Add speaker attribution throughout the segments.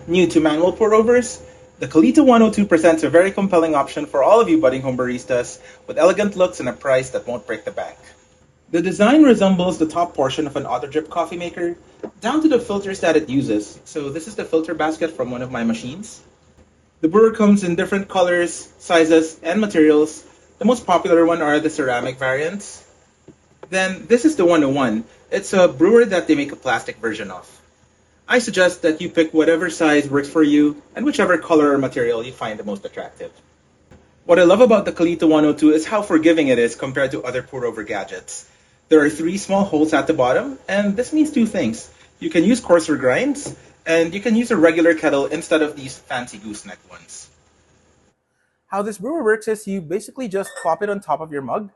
Speaker 1: New to manual pour-overs, the Kalita 102 presents a very compelling option for all of you budding home baristas with elegant looks and a price that won't break the bank. The design resembles the top portion of an auto-drip coffee maker, down to the filters that it uses. So this is the filter basket from one of my machines. The brewer comes in different colors, sizes, and materials. The most popular one are the ceramic variants. Then this is the 101. It's a brewer that they make a plastic version of. I suggest that you pick whatever size works for you and whichever color or material you find the most attractive. What I love about the Kalita 102 is how forgiving it is compared to other pour-over gadgets. There are three small holes at the bottom, and this means two things. You can use coarser grinds, and you can use a regular kettle instead of these fancy gooseneck ones. How this brewer works is you basically just plop it on top of your mug,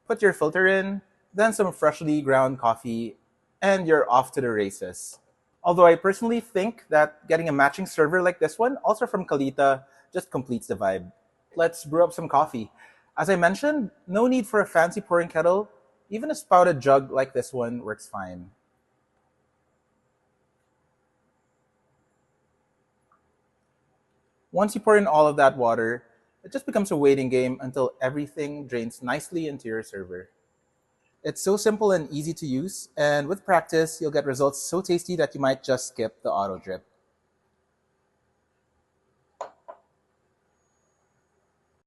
Speaker 1: put your filter in, then some freshly ground coffee, and you're off to the races. Although I personally think that getting a matching server like this one, also from Kalita, just completes the vibe. Let's brew up some coffee. As I mentioned, no need for a fancy pouring kettle. Even a spouted jug like this one works fine. Once you pour in all of that water, it just becomes a waiting game until everything drains nicely into your server. It's so simple and easy to use, and with practice, you'll get results so tasty that you might just skip the auto drip.